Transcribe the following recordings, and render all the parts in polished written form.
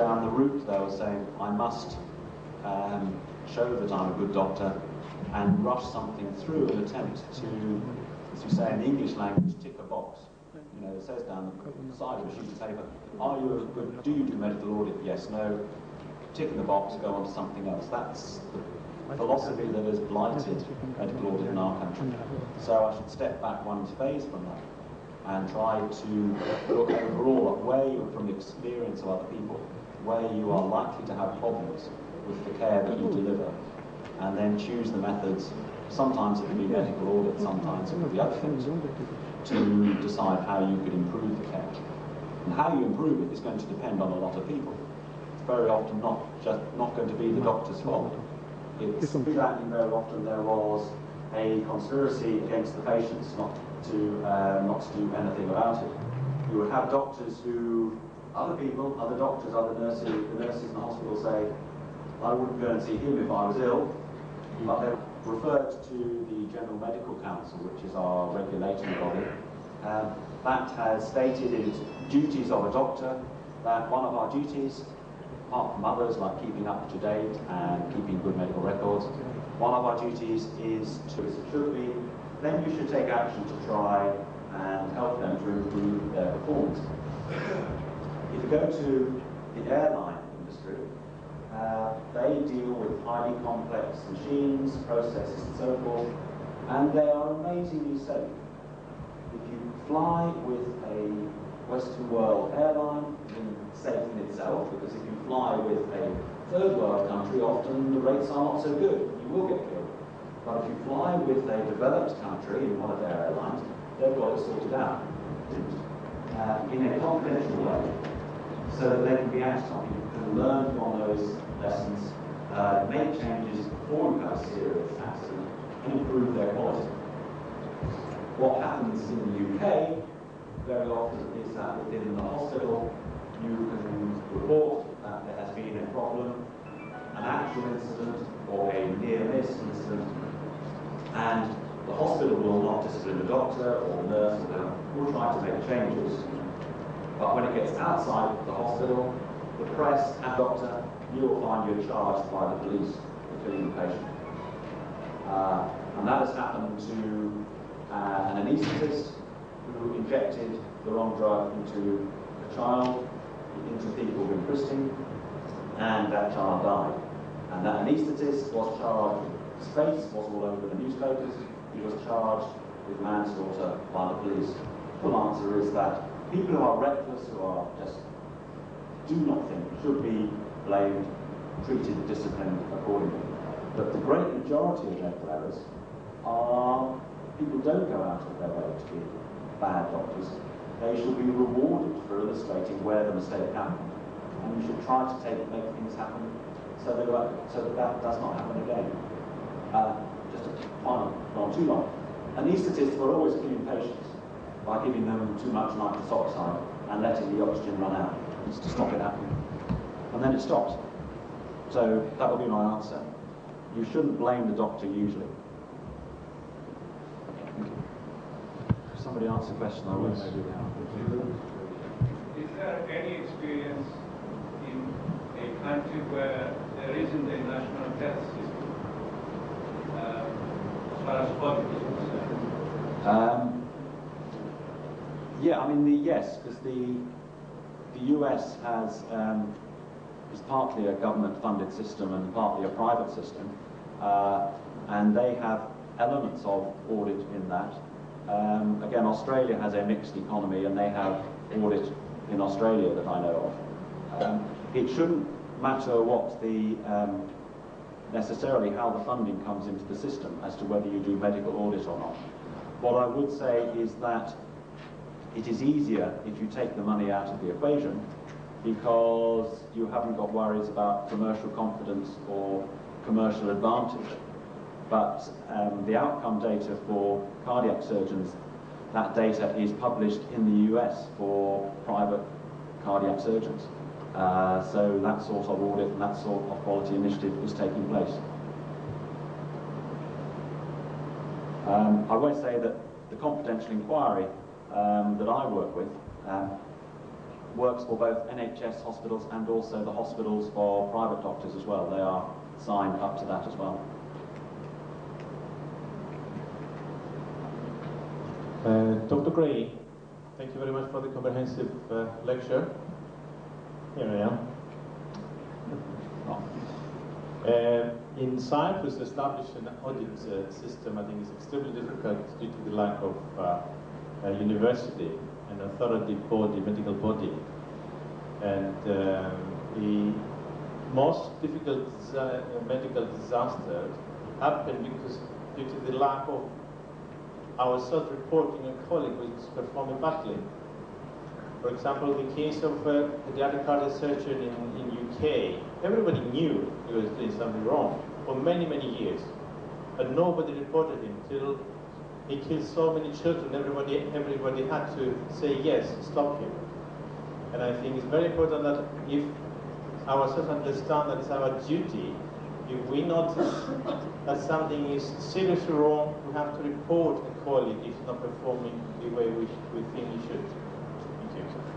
down the route, though, of saying, I must show that I'm a good doctor and rush something through an attempt to, as you say in the English language, tick a box. You know, it says down the side of a sheet of paper, do you do medical audit? Yes, no. Tick in the box, go on to something else. That's the philosophy that has blighted medical audit in our country. So I should step back one phase from that and try to look overall at where you, from the experience of other people, where you are likely to have problems with the care that you deliver, and then choose the methods. Sometimes it will be medical audit, sometimes it will be other things, to decide how you could improve the care. And how you improve it is going to depend on a lot of people. It's very often not going to be the doctor's fault. It's very often there was a conspiracy against the patients not to do anything about it. You would have doctors who, other people, other doctors, other nurses, the nurses in the hospital say, I wouldn't go and see him if I was ill, but they're referred to the General Medical Council, which is our regulatory body. That has stated in its duties of a doctor that one of our duties, apart from others like keeping up to date and keeping good medical records, one of our duties is to, as it should be, then you should take action to try and help them to improve their performance. If you go to the airline industry, they deal with highly complex machines, processes and so forth, and they are amazingly safe. If you fly with a Western world airline, it's safe in itself, because if you fly with a third world country, often the rates are not so good. You will get killed. But if you fly with a developed country in one of their airlines, they've got it sorted out in a confidential way, so that they can be acted on. You can learn from those lessons, make changes before you have a serious accident, and improve their quality. What happens in the UK very often is that within the hospital you can report that there has been a problem, an actual incident or a near-miss incident, and the hospital will not discipline the doctor or the nurse, or will try to make changes. But when it gets outside the hospital, the press and the doctor, you will find you're charged by the police for killing the patient. And that has happened to an anaesthetist who injected the wrong drug into a child, into people who were christening, and that child died. And that anaesthetist was charged, his face was all over the newspapers, he was charged with manslaughter by the police. The full answer is that people who are reckless, who are just do not think, should be blamed, treated, disciplined accordingly. But the great majority of medical errors are people don't go out of their way to be bad doctors. They should be rewarded for illustrating where the mistake happened, and you should try to make things happen so that does not happen again. Just a final, not too long. Anaesthetists were always killing patients by giving them too much nitrous oxide and letting the oxygen run out to stop it happening. And then it stops. So that will be my answer. You shouldn't blame the doctor usually. Thank you. If somebody asks a question, I won't maybe now. Is there any experience in a country where there isn't a national health system as far as audit is concerned? Yeah, I mean, yes, because the US has is partly a government-funded system and partly a private system, and they have elements of audit in that. Again, Australia has a mixed economy, and they have audit in Australia that I know of. It shouldn't matter what the necessarily how the funding comes into the system as to whether you do medical audit or not. What I would say is that it is easier if you take the money out of the equation, because you haven't got worries about commercial confidence or commercial advantage. But the outcome data for cardiac surgeons, that data is published in the US for private cardiac surgeons. So that sort of audit and that sort of quality initiative is taking place. I won't say that the confidential inquiry that I work with works for both NHS hospitals and also the hospitals for private doctors as well. They are signed up to that as well. Dr. Gray, thank you very much for the comprehensive lecture. Here I am. In Cyprus, to establish an audit system, I think, is extremely difficult due to the lack of a university, an authority body, medical body. And the most difficult medical disasters happen because due to the lack of our self-reporting and calling which is performing badly. For example, the case of pediatric cardiac surgeon in UK, everybody knew he was doing something wrong for many, many years, but nobody reported him till he killed so many children. Everybody had to say yes, stop him. And I think it's very important that if ourselves understand that it's our duty, if we notice that something is seriously wrong, we have to report a colleague if it's not performing the way we think he should. Thank you.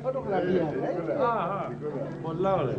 Φωτογραφία. Πολλά ωραία.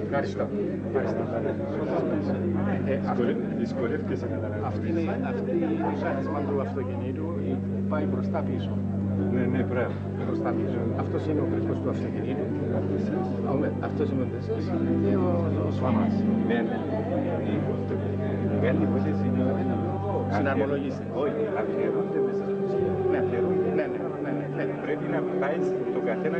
Ευχαριστώ. Δυσκολεύτηκες να καταλάβεις. Αυτή είναι το μηχάνισμα του αυτοκινήτου που πάει μπροστά πίσω. Ναι, πράγμα. Μπροστά πίσω. Αυτός είναι ο κρίκος του αυτοκινήτου. Αυτός είναι ο δεσσάς και ο σφαμάς. Ναι. Μεγάλη υπόθεση είναι συναρμολογήστε. Όχι, αφιερούνται μέσα στο σύστημα. Ναι, αφιερούνται. Ναι. Πρέπει να πάει τον καθένα